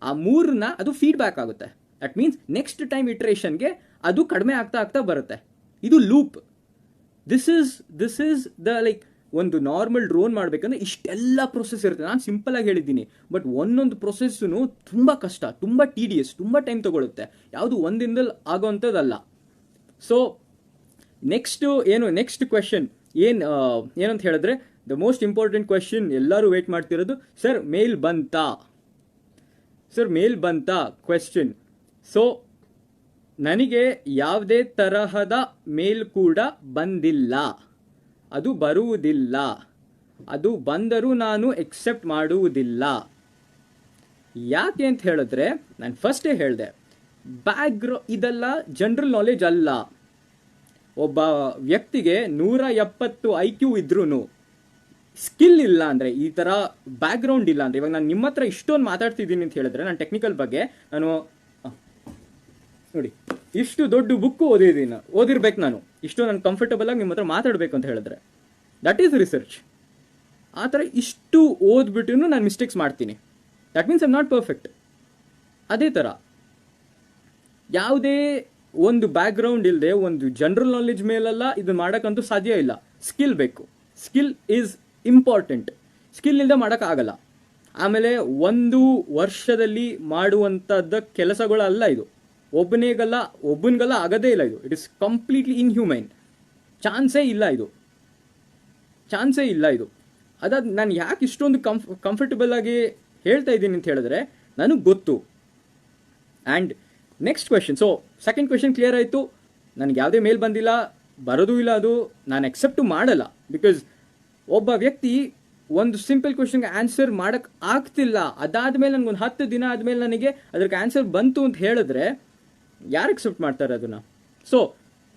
ಆ 3ನ ಅದು ಫೀಡ್ಬ್ಯಾಕ್ ಆಗುತ್ತೆ. ದಟ್ ಮೀನ್ಸ್ ನೆಕ್ಸ್ಟ್ ಟೈಮ್ ಇಟ್ರೇಷನ್ಗೆ ಅದು ಕಡಿಮೆ ಆಗ್ತಾ ಬರುತ್ತೆ. ಇದು loop. This is the like ಒಂದು ನಾರ್ಮಲ್ ಡ್ರೋನ್ ಮಾಡಬೇಕಂದ್ರೆ ಇಷ್ಟೆಲ್ಲ ಪ್ರೊಸೆಸ್ ಇರುತ್ತೆ. ನಾನು ಸಿಂಪಲ್ ಆಗಿ ಹೇಳಿದ್ದೀನಿ, ಬಟ್ ಒಂದೊಂದು ಪ್ರೊಸೆಸ್ಸು ತುಂಬ ಕಷ್ಟ, ತುಂಬ TDS, ತುಂಬ ಟೈಮ್ ತಗೊಳುತ್ತೆ. ಯಾವುದು ಒಂದಿನದಲ್ಲಿ ಆಗೋವಂಥದ್ದಲ್ಲ. ಸೊ ನೆಕ್ಸ್ಟ್ ಕ್ವೆಶನ್ ಏನಂತ ಹೇಳಿದ್ರೆ, ದ ಮೋಸ್ಟ್ ಇಂಪಾರ್ಟೆಂಟ್ ಕ್ವೆಶನ್ ಎಲ್ಲರೂ ವೇಟ್ ಮಾಡ್ತಿರೋದು, ಸರ್ ಮೇಲ್ ಬಂತಾ ಕ್ವೆಶನ್. ಸೊ ನನಗೆ ಯಾವುದೇ ತರಹದ ಮೇಲ್ ಕೂಡ ಬಂದಿಲ್ಲ, ಅದು ಬರುವುದಿಲ್ಲ, ಅದು ಬಂದರೂ ನಾನು ಎಕ್ಸೆಪ್ಟ್ ಮಾಡುವುದಿಲ್ಲ. ಯಾಕೆ ಅಂತ ಹೇಳಿದ್ರೆ, ನಾನು ಫಸ್ಟೇ ಹೇಳಿದೆ, ಇದೆಲ್ಲ ಜನರಲ್ ನಾಲೆಜ್ ಅಲ್ಲ. ಒಬ್ಬ ವ್ಯಕ್ತಿಗೆ 170 IQ ಇದ್ರೂ ಸ್ಕಿಲ್ ಇಲ್ಲ ಅಂದರೆ, ಈ ಥರ ಬ್ಯಾಕ್ಗ್ರೌಂಡ್ ಇಲ್ಲ ಅಂದರೆ, ಇವಾಗ ನಾನು ನಿಮ್ಮ ಹತ್ರ ಇಷ್ಟೊಂದು ಮಾತಾಡ್ತಿದ್ದೀನಿ ಅಂತ ಹೇಳಿದ್ರೆ, ನಾನು ಟೆಕ್ನಿಕಲ್ ಬಗ್ಗೆ ನೋಡಿ ಇಷ್ಟು ದೊಡ್ಡ ಬುಕ್ ಓದಿರ್ಬೇಕು ನಾನು, ಇಷ್ಟು ನಾನು ಕಂಫರ್ಟಬಲ್ ಆಗಿ ನಿಮ್ಮ ಹತ್ರ ಮಾತಾಡಬೇಕು ಅಂತ ಹೇಳಿದ್ರೆ, ದಟ್ ಈಸ್ ರಿಸರ್ಚ್. ಆ ಥರ ಇಷ್ಟು ಓದ್ಬಿಟ್ಟು ನಾನು ಮಿಸ್ಟೇಕ್ಸ್ ಮಾಡ್ತೀನಿ, that means I am not perfect. ಅದೇ ಥರ ಯಾವುದೇ ಒಂದು ಬ್ಯಾಕ್ಗ್ರೌಂಡ್ ಇಲ್ಲದೆ ಒಂದು ಜನರಲ್ ನಾಲೆಜ್ ಮೇಲೆಲ್ಲ ಇದನ್ನು ಮಾಡೋಕ್ಕಂತೂ ಸಾಧ್ಯ ಇಲ್ಲ. ಸ್ಕಿಲ್ ಬೇಕು, ಸ್ಕಿಲ್ ಈಸ್ ಇಂಪಾರ್ಟೆಂಟ್. ಸ್ಕಿಲ್ ಇಲ್ಲದೆ ಮಾಡೋಕ್ಕಾಗಲ್ಲ. ಆಮೇಲೆ 1 ವರ್ಷದಲ್ಲಿ ಮಾಡುವಂಥದ್ದು ಕೆಲಸಗಳಲ್ಲ ಇದು. ಒಬ್ಬನಿಗಲ್ಲ ಆಗೋದೇ ಇಲ್ಲ ಇದು. It is completely inhuman. ಚಾನ್ಸೇ ಇಲ್ಲ ಇದು. ಅದಾದ ನಾನು ಯಾಕೆ ಇಷ್ಟೊಂದು ಕಂಫರ್ಟಬಲ್ ಆಗಿ ಹೇಳ್ತಾ ಇದ್ದೀನಿ ಅಂತ ಹೇಳಿದ್ರೆ, ನನಗೆ ಗೊತ್ತು. And next question, so second question clear ಆಯಿತು. ನನಗೆ ಯಾವುದೇ ಮೇಲ್ ಬಂದಿಲ್ಲ, ಬರೋದು ಇಲ್ಲ, ಅದು ನಾನು ಎಕ್ಸೆಪ್ಟು ಮಾಡಲ್ಲ. ಬಿಕಾಸ್ ಒಬ್ಬ ವ್ಯಕ್ತಿ ಒಂದು ಸಿಂಪಲ್ ಕ್ವೆಶನ್ಗೆ ಆನ್ಸರ್ ಮಾಡೋಕ್ಕೆ ಆಗ್ತಿಲ್ಲ, ಅದಾದಮೇಲೆ ನನಗೊಂದು 10 ದಿನ ಆದಮೇಲೆ ನನಗೆ ಅದಕ್ಕೆ ಆನ್ಸರ್ ಬಂತು ಅಂತ ಹೇಳಿದ್ರೆ ಯಾರು ಎಕ್ಸೆಪ್ಟ್ ಮಾಡ್ತಾರೆ ಅದನ್ನು? So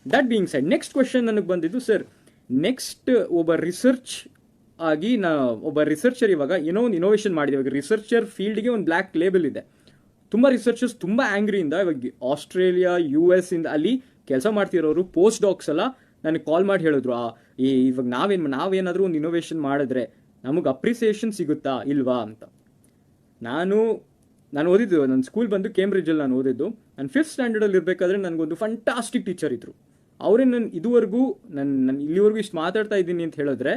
that being side, next question ನನಗೆ ಬಂದಿದ್ದು, ಸರ್ ನೆಕ್ಸ್ಟ್ ಒಬ್ಬ ರಿಸರ್ಚರ್ ಇವಾಗ ಏನೋ ಒಂದು ಇನೋವೇಷನ್ ಮಾಡಿದೆ. ಇವಾಗ ರಿಸರ್ಚರ್ ಫೀಲ್ಡ್ಗೆ ಒಂದು ಬ್ಲ್ಯಾಕ್ ಲೇಬಲ್ ಇದೆ. ತುಂಬ ರಿಸರ್ಚರ್ಸ್ ತುಂಬ ಆ್ಯಂಗ್ರಿಯಿಂದ, ಇವಾಗ ಆಸ್ಟ್ರೇಲಿಯಾ US ಇಂದ ಅಲ್ಲಿ ಕೆಲಸ ಮಾಡ್ತಿರೋರು ಪೋಸ್ಟ್ ಡಾಕ್ಸ್ ಎಲ್ಲ ನನಗೆ ಕಾಲ್ ಮಾಡಿ ಹೇಳಿದ್ರು, ಇವಾಗ ನಾವೇನಾದರೂ ಒಂದು ಇನೋವೇಷನ್ ಮಾಡಿದ್ರೆ ನಮಗೆ ಅಪ್ರಿಸಿಯೇಷನ್ ಸಿಗುತ್ತಾ ಇಲ್ವಾ ಅಂತ. ನಾನು ಓದಿದ್ದು, ನನ್ನ ಸ್ಕೂಲ್ ಬಂದು ಕೇಂಬ್ರಿಡ್ಜಲ್ಲಿ ನಾನು ಓದಿದ್ದು. ನಾನು 5th ಸ್ಟ್ಯಾಂಡರ್ಡಲ್ಲಿ ಇರಬೇಕಾದ್ರೆ ನನಗೊಂದು ಫಂಟಾಸ್ಟಿಕ್ ಟೀಚರ್ ಇದ್ದರು. ಅವರೇ ನಾನು ಇಲ್ಲಿವರೆಗೂ ಇಷ್ಟು ಮಾತಾಡ್ತಾ ಇದ್ದೀನಿ ಅಂತ ಹೇಳಿದ್ರೆ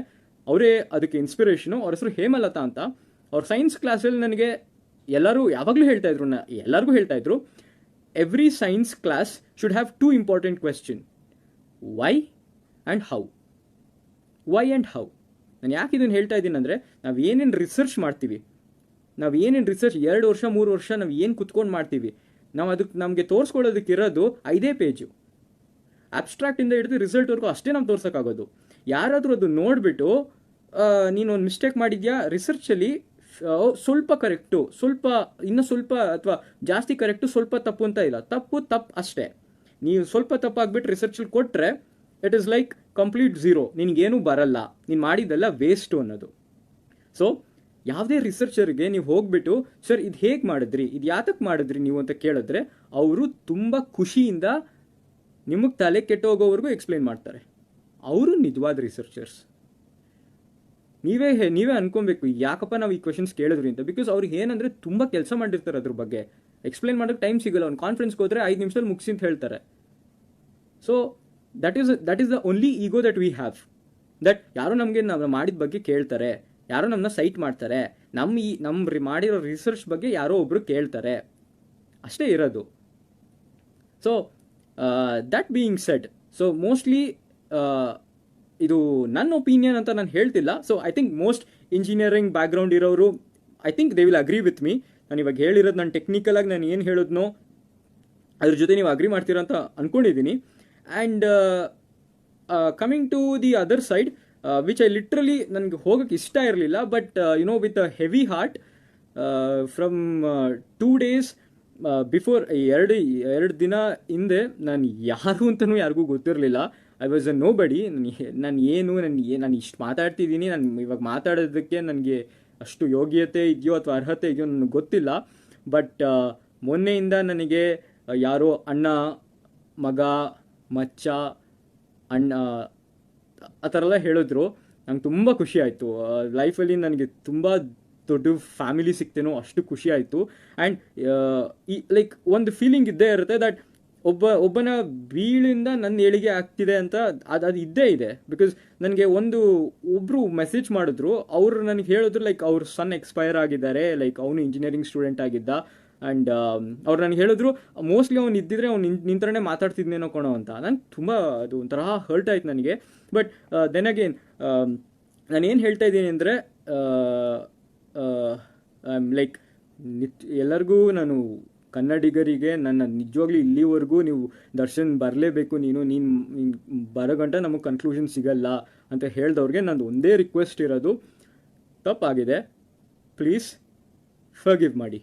ಅವರೇ ಅದಕ್ಕೆ ಇನ್ಸ್ಪಿರೇಷನು. ಅವ್ರ ಹೆಸರು ಹೇಮಲತಾ ಅಂತ. ಅವ್ರ ಸೈನ್ಸ್ ಕ್ಲಾಸಲ್ಲಿ ನನಗೆ ಯಾವಾಗಲೂ ಎಲ್ಲರಿಗೂ ಹೇಳ್ತಾ ಇದ್ರು, every science class should have 2 important question, why and how. ನಾನು ಯಾಕೆ ಇದನ್ನು ಹೇಳ್ತಾ ಇದ್ದೀನಿ ಅಂದರೆ, ನಾವು ಏನೇನು ರಿಸರ್ಚ್ ಮಾಡ್ತೀವಿ, 2 ವರ್ಷ 3 ವರ್ಷ ನಾವು ಏನು ಕುತ್ಕೊಂಡು ಮಾಡ್ತೀವಿ, ನಮಗೆ ತೋರಿಸ್ಕೊಳ್ಳೋದಕ್ಕಿರೋದು 5 ಪೇಜು. ಅಬ್ಸ್ಟ್ರಾಕ್ಟಿಂದ ಹಿಡಿದು ರಿಸಲ್ಟ್ವರೆಗೂ ಅಷ್ಟೇ ನಾವು ತೋರ್ಸೋಕ್ಕಾಗೋದು. ಯಾರಾದರೂ ಅದು ನೋಡಿಬಿಟ್ಟು ನೀನೊಂದು ಮಿಸ್ಟೇಕ್ ಮಾಡಿದ್ಯಾ ರಿಸರ್ಚಲ್ಲಿ, ಸ್ವಲ್ಪ ಕರೆಕ್ಟು, ಇನ್ನೂ ಸ್ವಲ್ಪ ಅಥವಾ ಜಾಸ್ತಿ ಕರೆಕ್ಟು, ಸ್ವಲ್ಪ ತಪ್ಪು ಅಂತ ಇಲ್ಲ, ತಪ್ಪು ಅಷ್ಟೇ. ನೀವು ಸ್ವಲ್ಪ ತಪ್ಪಾಗ್ಬಿಟ್ಟು ರಿಸರ್ಚಲ್ಲಿ ಕೊಟ್ಟರೆ it is like complete zero, ನಿನಗೇನೂ ಬರಲ್ಲ, ನೀನು ಮಾಡಿದ್ದೆಲ್ಲ ವೇಸ್ಟು ಅನ್ನೋದು. ಸೊ ಯಾವುದೇ ರಿಸರ್ಚರ್ಗೆ ನೀವು ಹೋಗ್ಬಿಟ್ಟು, ಸರ್ ಇದು ಹೇಗೆ ಮಾಡಿದ್ರಿ, ಇದು ಯಾತಕ್ಕೆ ಮಾಡಿದ್ರಿ ನೀವು ಅಂತ ಕೇಳಿದ್ರೆ ಅವರು ತುಂಬ ಖುಷಿಯಿಂದ ನಿಮಗೆ ತಲೆ ಕೆಟ್ಟೋಗೋವರೆಗೂ ಎಕ್ಸ್ಪ್ಲೈನ್ ಮಾಡ್ತಾರೆ. ಅವರು ನಿಜವಾದ ರಿಸರ್ಚರ್ಸ್. ನೀವೇ ಅನ್ಕೊಬೇಕು ಯಾಕಪ್ಪ ನಾವು ಈ ಕ್ವೆಶನ್ಸ್ ಕೇಳಿದ್ರಿ ಅಂತ. ಬಿಕಾಸ್ ಅವ್ರಿಗೆ ಏನಂದರೆ ತುಂಬ ಕೆಲಸ ಮಾಡಿರ್ತಾರೆ ಅದ್ರ ಬಗ್ಗೆ. ಎಕ್ಸ್ಪ್ಲೈನ್ ಮಾಡೋಕ್ಕೆ ಟೈಮ್ ಸಿಗಲ್ಲ. ಒಂದು ಕಾನ್ಫರೆನ್ಸ್ಗೆ ಹೋದರೆ 5 ನಿಮಿಷದಲ್ಲಿ ಮುಗಿಸಿ ಅಂತ ಹೇಳ್ತಾರೆ. So that is the only ego that we have, that ಯಾರೋ ನಮಗೆ ನಾವು ಮಾಡಿದ ಬಗ್ಗೆ ಕೇಳ್ತಾರೆ, ಯಾರೋ ನಮ್ಮನ್ನ ಸೈಟ್ ಮಾಡ್ತಾರೆ, ನಮ್ಮ ಮಾಡಿರೋ ರಿಸರ್ಚ್ ಬಗ್ಗೆ ಯಾರೋ ಒಬ್ರು ಕೇಳ್ತಾರೆ, ಅಷ್ಟೇ ಇರೋದು. So that being said, so mostly ಇದು ನನ್ನ ಒಪಿನಿಯನ್ ಅಂತ ನಾನು ಹೇಳ್ತಿಲ್ಲ. So I think most engineering background ಇರೋರು I think they will agree with me. ನಾನು ಇವಾಗ ಹೇಳಿರೋದು ನಾನು ಟೆಕ್ನಿಕಲಾಗಿ ನಾನು ಏನು ಹೇಳಿದ್ನೋ ಅದ್ರ ಜೊತೆ ನೀವು ಅಗ್ರಿ ಮಾಡ್ತೀರ ಅಂತ ಅಂದ್ಕೊಂಡಿದ್ದೀನಿ. And coming to the other side, which I literally ನನಗೆ ಹೋಗೋಕ್ಕೆ ಇಷ್ಟ ಇರಲಿಲ್ಲ, but with a heavy heart from 2 days before, ಎರಡು ದಿನ ಹಿಂದೆ ನಾನು ಯಾರು ಅಂತಲೂ ಯಾರಿಗೂ ಗೊತ್ತಿರಲಿಲ್ಲ. ಐ ವಾಸ್ ಅ ನೋ ಬಡಿ. ನಾನು ಇಷ್ಟು ಮಾತಾಡ್ತಿದ್ದೀನಿ, ನಾನು ಇವಾಗ ಮಾತಾಡೋದಕ್ಕೆ ನನಗೆ ಅಷ್ಟು ಯೋಗ್ಯತೆ ಇದೆಯೋ ಅಥವಾ ಅರ್ಹತೆ ಇದೆಯೋ ನನಗೆ ಗೊತ್ತಿಲ್ಲ. ಬಟ್ ಮೊನ್ನೆಯಿಂದ ನನಗೆ ಯಾರೋ ಅಣ್ಣ, ಮಗ, ಮಚ್ಚ, ಅಣ್ಣ ಆ ಥರ ಎಲ್ಲ ಹೇಳಿದ್ರು. ನಂಗೆ ತುಂಬ ಖುಷಿ ಆಯಿತು. ಲೈಫಲ್ಲಿ ನನಗೆ ತುಂಬ ದೊಡ್ಡ ಫ್ಯಾಮಿಲಿ ಸಿಗ್ತೇನೋ ಅಷ್ಟು ಖುಷಿ ಆಯಿತು. ಆ್ಯಂಡ್ ಲೈಕ್ ಒಂದು ಫೀಲಿಂಗ್ ಇದ್ದೇ ಇರುತ್ತೆ ದಟ್ ಒಬ್ಬನ ಬೀಳಿಂದ ನನ್ನ ಏಳಿಗೆ ಆಗ್ತಿದೆ ಅಂತ ಅದು ಇದ್ದೇ ಇದೆ. ಬಿಕಾಸ್ ನನಗೆ ಒಬ್ಬರು ಮೆಸೇಜ್ ಮಾಡಿದ್ರು, ಅವರು ನನಗೆ ಹೇಳಿದ್ರು ಲೈಕ್ ಅವ್ರ ಸನ್ ಎಕ್ಸ್ಪೈರ್ ಆಗಿದ್ದಾರೆ, ಲೈಕ್ ಅವನು ಇಂಜಿನಿಯರಿಂಗ್ ಸ್ಟೂಡೆಂಟ್ ಆಗಿದ್ದ. ಆ್ಯಂಡ್ ಅವ್ರು ನನಗೆ ಹೇಳಿದ್ರು ಮೋಸ್ಟ್ಲಿ ಅವ್ನು ಇದ್ದಿದ್ರೆ ಅವ್ನು ನಿಂತರೇ ಮಾತಾಡ್ತಿದ್ನೇನೋ ಕೊಣೋ ಅಂತ. ನಂಗೆ ತುಂಬ ಅದು ಒಂಥರ ಹರ್ಟ್ ಆಯ್ತು ನನಗೆ. ಬಟ್ ದೆನ್ ಅಗೇನ್ ನಾನೇನು ಹೇಳ್ತಾ ಇದ್ದೀನಿ ಅಂದರೆ, ಲೈಕ್ ಎಲ್ಲರಿಗೂ ನಾನು ಕನ್ನಡಿಗರಿಗೆ ನನ್ನ ನಿಜವಾಗ್ಲೂ ಇಲ್ಲಿವರೆಗೂ ನೀವು ದರ್ಶನ್ ಬರಲೇಬೇಕು, ನೀನು ಬರೋ ಗಂಟ ನಮಗೆ ಕನ್ಕ್ಲೂಷನ್ ಸಿಗಲ್ಲ ಅಂತ ಹೇಳ್ದವ್ರಿಗೆ ನಂದು ಒಂದೇ ರಿಕ್ವೆಸ್ಟ್ ಇರೋದು, ತಪ್ಪಾಗಿದೆ, ಪ್ಲೀಸ್ ಫರ್ಗಿವ್ ಮಾಡಿ.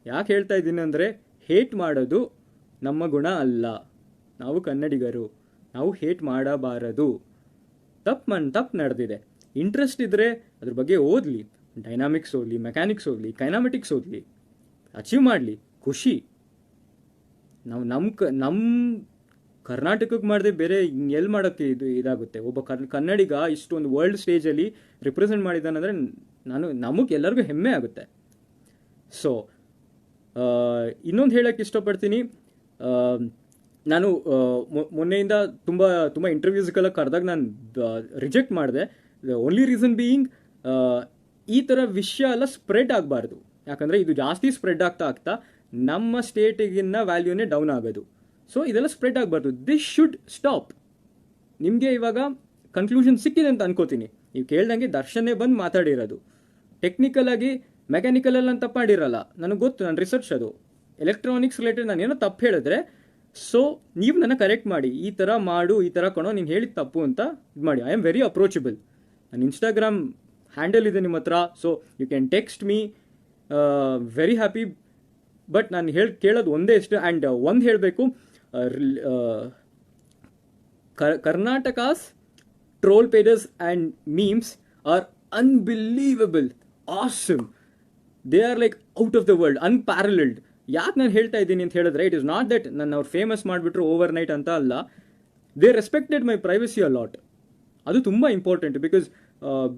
ಯಾಕೆ ಹೇಳ್ತಾ ಇದ್ದೀನಿ ಅಂದರೆ, ಹೇಟ್ ಮಾಡೋದು ನಮ್ಮ ಗುಣ ಅಲ್ಲ. ನಾವು ಕನ್ನಡಿಗರು, ನಾವು ಹೇಟ್ ಮಾಡಬಾರದು. ತಪ್ಪು ನಡೆದಿದೆ. ಇಂಟ್ರೆಸ್ಟ್ ಇದ್ದರೆ ಅದ್ರ ಬಗ್ಗೆ ಓದಲಿ, ಡೈನಾಮಿಕ್ಸ್ ಓದಲಿ, ಮೆಕ್ಯಾನಿಕ್ಸ್ ಓದಲಿ, ಕೈನಾಮೆಟಿಕ್ಸ್ ಓದಲಿ, ಅಚೀವ್ ಮಾಡಲಿ, ಖುಷಿ. ನಮ್ಮ ಕರ್ನಾಟಕಕ್ಕೆ ಮಾಡದೆ ಬೇರೆ ಎಲ್ಲಿ ಮಾಡೋಕ್ಕೆ ಇದಾಗುತ್ತೆ. ಒಬ್ಬ ಕನ್ನಡಿಗ ಇಷ್ಟೊಂದು ವರ್ಲ್ಡ್ ಸ್ಟೇಜಲ್ಲಿ ರಿಪ್ರೆಸೆಂಟ್ ಮಾಡಿದ್ದಾನಂದರೆ ನಮಗೆ ಎಲ್ಲರಿಗೂ ಹೆಮ್ಮೆ ಆಗುತ್ತೆ. ಸೊ ಇನ್ನೊಂದು ಹೇಳೋಕ್ಕೆ ಇಷ್ಟಪಡ್ತೀನಿ, ನಾನು ಮೊನ್ನೆಯಿಂದ ತುಂಬ ಇಂಟರ್ವ್ಯೂಸ್ಗೆಲ್ಲ ಕರೆದಾಗ ನಾನು ರಿಜೆಕ್ಟ್ ಮಾಡಿದೆ. ಓನ್ಲಿ ರೀಸನ್ ಬೀಯಿಂಗ್, ಈ ಥರ ವಿಷಯ ಎಲ್ಲ ಸ್ಪ್ರೆಡ್ ಆಗಬಾರ್ದು. ಯಾಕಂದರೆ ಇದು ಜಾಸ್ತಿ ಸ್ಪ್ರೆಡ್ ಆಗ್ತಾ ನಮ್ಮ ಸ್ಟೇಟಿಗಿನ್ನ ವ್ಯಾಲ್ಯೂನೇ ಡೌನ್ ಆಗೋದು. ಸೊ ಇದೆಲ್ಲ ಸ್ಪ್ರೆಡ್ ಆಗಬಾರ್ದು. This should stop. ನಿಮಗೆ ಇವಾಗ ಕನ್ಕ್ಲೂಷನ್ ಸಿಕ್ಕಿದೆ ಅಂತ ಅನ್ಕೋತೀನಿ. ನೀವು ಕೇಳ್ದಂಗೆ ದರ್ಶನೇ ಬಂದು ಮಾತಾಡಿರೋದು. ಟೆಕ್ನಿಕಲಾಗಿ ಮೆಕ್ಯಾನಿಕಲಲ್ಲಿ ನಾನು ತಪ್ಪು ಮಾಡಿರಲ್ಲ, ನನಗೆ ಗೊತ್ತು, ನನ್ನ ರಿಸರ್ಚ್ ಅದು. ಎಲೆಕ್ಟ್ರಾನಿಕ್ಸ್ ರಿಲೇಟೆಡ್ ನಾನು ಏನೋ ತಪ್ಪು ಹೇಳಿದ್ರೆ, ಸೊ ನೀವು ನನ್ನ ಕರೆಕ್ಟ್ ಮಾಡಿ, ಈ ಥರ ಮಾಡು, ಈ ಥರ ಕಣೋ, ನೀನು ಹೇಳಿದ ತಪ್ಪು ಅಂತ ಇದು ಮಾಡಿ. I am very approachable. ನನ್ನ ಇನ್ಸ್ಟಾಗ್ರಾಮ್ ಹ್ಯಾಂಡಲ್ ಇದೆ ನಿಮ್ಮ ಹತ್ರ, so you can text me, very happy. But ನಾನು ಕೇಳೋದು ಒಂದೇ ಇಷ್ಟು. ಆ್ಯಂಡ್ ಒಂದು ಹೇಳಬೇಕು, Karnataka's troll pages and memes are unbelievable, awesome. They are like out of the world, unparalleled. ಯಾಕೆ ನಾನು ಹೇಳ್ತಾ ಇದ್ದೀನಿ ಅಂತ ಹೇಳಿದ್ರೆ, ಇಟ್ ಇಸ್ ನಾಟ್ ದಟ್ ನನ್ನ ಅವ್ರು ಫೇಮಸ್ ಮಾಡಿಬಿಟ್ರು ಓವರ್ ನೈಟ್ ಅಂತ ಅಲ್ಲ. They respected my privacy a lot. ಅದು ತುಂಬ ಇಂಪಾರ್ಟೆಂಟ್. ಬಿಕಾಸ್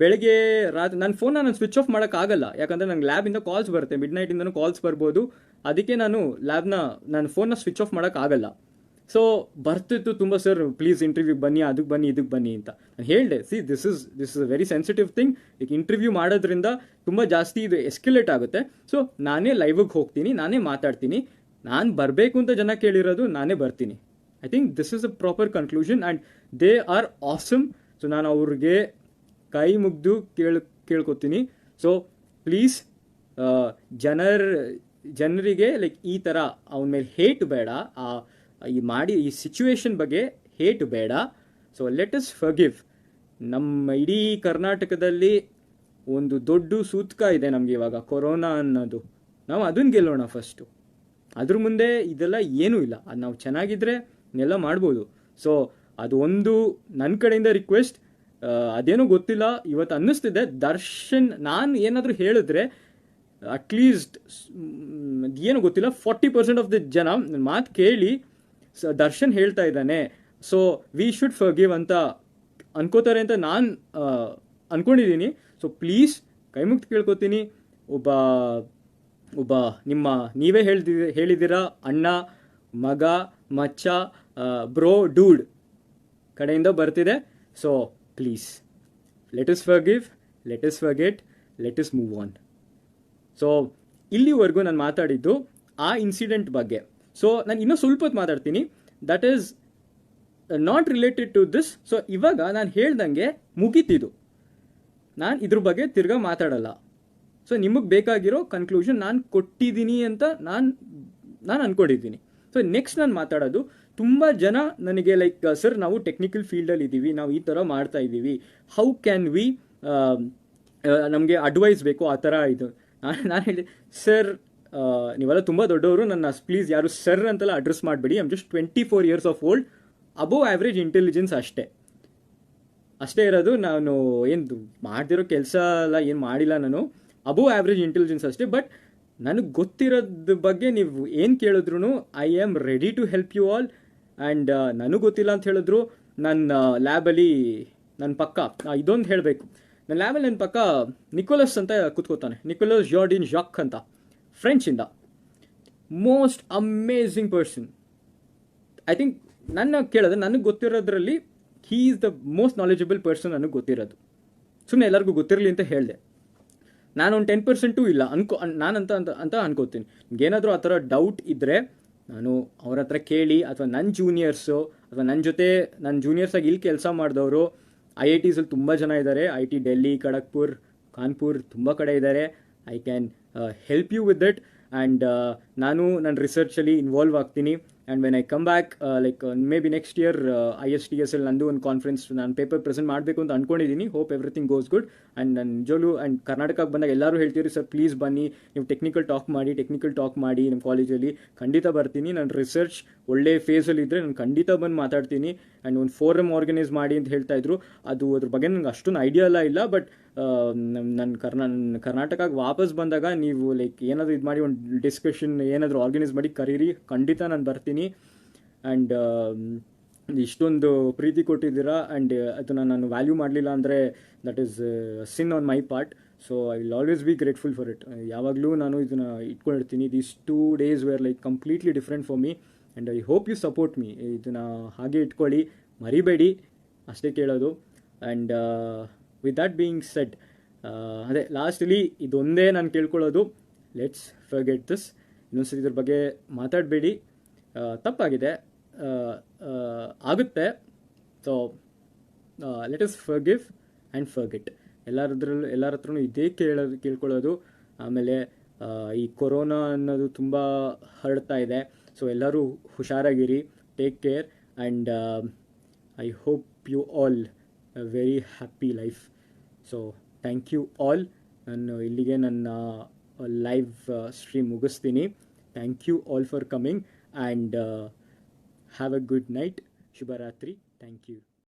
ಬೆಳಗ್ಗೆ ರಾತ್ರಿ ನನ್ನ ಫೋನ್ನ ನಾನು ಸ್ವಿಚ್ ಆಫ್ ಮಾಡೋಕ್ಕಾಗಲ್ಲ. ಯಾಕಂದರೆ ನಂಗೆ ಲ್ಯಾಬಿಂದ ಕಾಲ್ಸ್ ಬರುತ್ತೆ, ಮಿಡ್ ನೈಟಿಂದನೂ ಕಾಲ್ಸ್ ಬರ್ಬೋದು. ಅದಕ್ಕೆ ನಾನು ಫೋನ್ನ ಸ್ವಿಚ್ ಆಫ್ ಮಾಡೋಕ್ಕಾಗಲ್ಲ. ಸೊ ಬರ್ತಿತ್ತು ತುಂಬ, ಸರ್ ಪ್ಲೀಸ್ ಇಂಟರ್ವ್ಯೂಗೆ ಬನ್ನಿ, ಅದಕ್ಕೆ ಬನ್ನಿ, ಇದಕ್ಕೆ ಬನ್ನಿ ಅಂತ. ನಾನು ಹೇಳಿದೆ, this is a very sensitive thing. ಈಗ ಇಂಟರ್ವ್ಯೂ ಮಾಡೋದ್ರಿಂದ ತುಂಬ ಜಾಸ್ತಿ ಇದು ಎಸ್ಕಲೇಟ್ ಆಗುತ್ತೆ. ಸೊ ನಾನೇ ಲೈವಿಗೆ ಹೋಗ್ತೀನಿ, ನಾನೇ ಮಾತಾಡ್ತೀನಿ. ನಾನು ಬರಬೇಕು ಅಂತ ಜನ ಕೇಳಿರೋದು, ನಾನೇ ಬರ್ತೀನಿ. I think this is a proper conclusion and they are awesome. So ನಾನು ಅವ್ರಿಗೆ ಕೈ ಮುಗ್ದು ಕೇಳ್ಕೊತೀನಿ. ಸೊ ಪ್ಲೀಸ್ ಜನರಿಗೆ ಲೈಕ್ ಈ ಥರ ಅವನ ಮೇಲೆ ಹೇಟ್ ಬೇಡ, ಈ ಸಿಚುವೇಶನ್ ಬಗ್ಗೆ ಹೇಟ್ ಬೇಡ. So let us forgive. ನಮ್ಮ ಇಡೀ ಕರ್ನಾಟಕದಲ್ಲಿ ಒಂದು ದೊಡ್ಡ ಸೂತ್ಕ ಇದೆ ನಮಗೆ ಇವಾಗ, ಕೊರೋನಾ ಅನ್ನೋದು. ನಾವು ಅದನ್ನು ಗೆಲ್ಲೋಣ ಫಸ್ಟು. ಅದ್ರ ಮುಂದೆ ಇದೆಲ್ಲ ಏನೂ ಇಲ್ಲ. ಅದು ನಾವು ಚೆನ್ನಾಗಿದ್ರೆ ಇನ್ನೆಲ್ಲ ಮಾಡ್ಬೋದು. ಸೊ ಅದು ಒಂದು ನನ್ನ ಕಡೆಯಿಂದ ರಿಕ್ವೆಸ್ಟ್. ಅದೇನೋ ಗೊತ್ತಿಲ್ಲ, ಇವತ್ತು ಅನ್ನಿಸ್ತಿದೆ ದರ್ಶನ್ ನಾನು ಏನಾದರೂ ಹೇಳಿದ್ರೆ ಅಟ್ಲೀಸ್ಟ್ ಏನೋ ಗೊತ್ತಿಲ್ಲ 40% ಆಫ್ ದ ಜನ ನನ್ನ ಮಾತು ಕೇಳಿ ದರ್ಶನ್ ಹೇಳ್ತಾ ಇದ್ದಾನೆ, ಸೊ ವಿ ಶುಡ್ ಫರ್ಗಿವ್ ಅಂತ ಅನ್ಕೋತಾರೆ ಅಂತ ನಾನು ಅನ್ಕೊಂಡಿದ್ದೀನಿ. ಸೊ ಪ್ಲೀಸ್ ಕೈ ಮುಗ್ದು ಕೇಳ್ಕೊತೀನಿ, ಒಬ್ಬ ಒಬ್ಬ ನೀವೇ ಹೇಳಿದಿರ ಅಣ್ಣ, ಮಗ, ಮಚ್ಚ, ಬ್ರೋ, ಡೂಡ್ ಕಡೆಯಿಂದ ಬರ್ತಿದೆ. So please let us forgive, let us forget, let us move on. So ಇಲ್ಲಿವರೆಗೂ ನಾನು ಮಾತಾಡಿದ್ದು ಆ ಇನ್ಸಿಡೆಂಟ್ ಬಗ್ಗೆ. ಸೊ ನಾನು ಇನ್ನೂ ಸ್ವಲ್ಪ ಹೊತ್ತು ಮಾತಾಡ್ತೀನಿ, that is not related to this. So ಇವಾಗ ನಾನು ಹೇಳ್ದಂಗೆ ಮುಗೀತಿದ್ದು, ನಾನು ಇದ್ರ ಬಗ್ಗೆ ತಿರ್ಗಾ ಮಾತಾಡಲ್ಲ. ಸೊ ನಿಮಗೆ ಬೇಕಾಗಿರೋ ಕನ್ಕ್ಲೂಷನ್ ನಾನು ಕೊಟ್ಟಿದ್ದೀನಿ ಅಂತ ನಾನು ಅಂದ್ಕೊಂಡಿದ್ದೀನಿ. ಸೊ ನೆಕ್ಸ್ಟ್ ನಾನು ಮಾತಾಡೋದು, ತುಂಬ ಜನ ನನಗೆ ಲೈಕ್ ಸರ್ ನಾವು ಟೆಕ್ನಿಕಲ್ ಫೀಲ್ಡಲ್ಲಿ ಇದ್ದೀವಿ, ನಾವು ಈ ಥರ ಮಾಡ್ತಾ ಇದ್ದೀವಿ, ಹೌ ಕ್ಯಾನ್ ವಿ, ನಮಗೆ ಅಡ್ವೈಸ್ ಬೇಕು ಆ ಥರ ಇದು. ನಾನು ಹೇಳಿದೆ, ಸರ್ ನೀವೆಲ್ಲ ತುಂಬ ದೊಡ್ಡವರು, ನನ್ನ ಪ್ಲೀಸ್ ಯಾರು ಸರ್ ಅಂತೆಲ್ಲ ಅಡ್ರೆಸ್ ಮಾಡಬೇಡಿ. I am just 24 years of old, above average intelligence ಅಷ್ಟೇ ಇರೋದು. ನಾನು ಏನು ಮಾಡ್ತಿರೋ ಕೆಲಸ ಎಲ್ಲ ಏನು ಮಾಡಿಲ್ಲ, ನಾನು ಅಬೋವ್ ಆ್ಯಾವ್ರೇಜ್ ಇಂಟೆಲಿಜೆನ್ಸ್ ಅಷ್ಟೇ. ಬಟ್ ನನಗೆ ಗೊತ್ತಿರೋದ್ರ ಬಗ್ಗೆ ನೀವು ಏನು ಕೇಳಿದ್ರು I am ready to help you all. And ನನಗೆ ಗೊತ್ತಿಲ್ಲ ಅಂತ ಹೇಳಿದ್ರು, ನನ್ನ ಲ್ಯಾಬಲ್ಲಿ ನನ್ನ ಪಕ್ಕ ಇದೊಂದು ಹೇಳಬೇಕು, ನನ್ನ ಲ್ಯಾಬಲ್ಲಿ ನನ್ನ ಪಕ್ಕ ನಿಕೋಲಸ್ ಅಂತ ಕೂತ್ಕೋತಾನೆ, ನಿಕೋಲಸ್ ಜಾರ್ಡಿನ್ ಜಾಕ್ ಅಂತ, ಫ್ರೆಂಚಿಂದ. Most amazing person. I think ನನ್ನ ಕೇಳಿದ್ರೆ ನನಗೆ ಗೊತ್ತಿರೋದ್ರಲ್ಲಿ he is the most knowledgeable person ನನಗೆ ಗೊತ್ತಿರೋದು. ಸುಮ್ಮನೆ ಎಲ್ಲರಿಗೂ ಗೊತ್ತಿರಲಿ ಅಂತ ಹೇಳಿದೆ. ನಾನು ಒಂದು 10% ಇಲ್ಲ ನಾನಂತ ಅಂತ ಅನ್ಕೋತೀನಿ. ನಿಮ್ಗೇನಾದರೂ ಆ ಥರ ಡೌಟ್ ಇದ್ದರೆ ನಾನು ಅವ್ರ ಹತ್ರ ಕೇಳಿ, ಅಥವಾ ನನ್ನ ಜೂನಿಯರ್ಸು ಅಥವಾ ನನ್ನ ಜೂನಿಯರ್ಸಾಗಿ ಇಲ್ಲಿ ಕೆಲಸ ಮಾಡಿದವರು IITs ತುಂಬ ಜನ ಇದ್ದಾರೆ. IIT ಡೆಲ್ಲಿ, ಖಡಗ್ಪುರ್, ಕಾನ್ಪುರ್ ತುಂಬ ಕಡೆ ಇದ್ದಾರೆ. I can help you with that. And ನಾನು ನನ್ನ ರಿಸರ್ಚಲ್ಲಿ ಇನ್ವಾಲ್ವ್ ಆಗ್ತೀನಿ. And when I come back like maybe next year ISTS ನಂದು ಒಂದು ಕಾನ್ಫರೆನ್ಸ್ ನಾನು ಪೇಪರ್ ಪ್ರೆಸೆಂಟ್ ಮಾಡಬೇಕು ಅಂತ ಅಂದ್ಕೊಂಡಿದ್ದೀನಿ. Hope everything goes good. And ನಾನು ನಿಜವಲ್ಲೂ ಆ್ಯಂಡ್ ಕರ್ನಾಟಕಕ್ಕೆ ಬಂದಾಗ ಎಲ್ಲರೂ ಹೇಳ್ತೀರಿ, ಸರ್ ಪ್ಲೀಸ್ ಬನ್ನಿ, ನೀವು ಟೆಕ್ನಿಕಲ್ ಟಾಕ್ ಮಾಡಿ ನಮ್ಮ ಕಾಲೇಜಲ್ಲಿ. ಖಂಡಿತ ಬರ್ತೀನಿ. ನನ್ನ ರಿಸರ್ಚ್ ಒಳ್ಳೆ ಫೇಸಲ್ಲಿ ಇದ್ದರೆ ನಾನು ಖಂಡಿತ ಬಂದು ಮಾತಾಡ್ತೀನಿ. ಆ್ಯಂಡ್ ಒಂದು ಫೋರಮ್ ಆರ್ಗನೈಸ್ ಮಾಡಿ ಅಂತ ಹೇಳ್ತಾಯಿದ್ರು. ಅದ್ರ ಬಗ್ಗೆ ನನಗೆ ಅಷ್ಟೊಂದು ಐಡಿಯಾ ಇಲ್ಲ. ಬಟ್ ನನ್ನ ಕರ್ನಾಟಕಕ್ಕೆ ವಾಪಸ್ ಬಂದಾಗ ನೀವು ಲೈಕ್ ಏನಾದರೂ ಇದು ಮಾಡಿ ಒಂದು ಡಿಸ್ಕಷನ್ ಏನಾದರೂ ಆರ್ಗನೈಸ್ ಮಾಡಿ ಕರೀರಿ, ಖಂಡಿತ ನಾನು ಬರ್ತೀನಿ. ಆ್ಯಂಡ್ ಇಷ್ಟೊಂದು ಪ್ರೀತಿ ಕೊಟ್ಟಿದ್ದೀರಾ. ಆ್ಯಂಡ್ ಅದನ್ನು ನಾನು ವ್ಯಾಲ್ಯೂ ಮಾಡಲಿಲ್ಲ ಅಂದರೆ that is sin on my part. So I will always be grateful for it. ಯಾವಾಗಲೂ ನಾನು ಇದನ್ನು ಇಟ್ಕೊಂಡಿರ್ತೀನಿ. These 2 days were like completely different for me. And I hope you support me. ಇದನ್ನು ಹಾಗೆ ಇಟ್ಕೊಳ್ಳಿ, ಮರಿಬೇಡಿ, ಅಷ್ಟೇ ಕೇಳೋದು. And with that being said, ಅದೇ ಲಾಸ್ಟಲ್ಲಿ ಇದೊಂದೇ ನಾನು ಕೇಳ್ಕೊಳ್ಳೋದು, ಲೆಟ್ಸ್ ಫರ್ಗೆಟ್ ದಿಸ್. ಇನ್ನೊಂದ್ಸರಿ ಇದ್ರ ಬಗ್ಗೆ ಮಾತಾಡಬೇಡಿ. ತಪ್ಪಾಗಿದೆ, ಆಗುತ್ತೆ. So let us forgive and forget. ಎಲ್ಲರ ಹತ್ರನೂ ಇದೇ ಕೇಳ್ಕೊಳ್ಳೋದು. ಆಮೇಲೆ ಈ ಕೊರೋನಾ ಅನ್ನೋದು ತುಂಬ ಹರಡ್ತಾ ಇದೆ. ಸೊ ಎಲ್ಲರೂ ಹುಷಾರಾಗಿರಿ, take care. And I hope you all a very happy life. So thank you all. ನಾನು ಇಲ್ಲಿಗೆ ನನ್ನ ಲೈವ್ ಸ್ಟ್ರೀಮ್ ಮುಗಿಸ್ತೀನಿ. Thank you all for coming and have a good night. ಶುಭರಾತ್ರಿ. Thank you.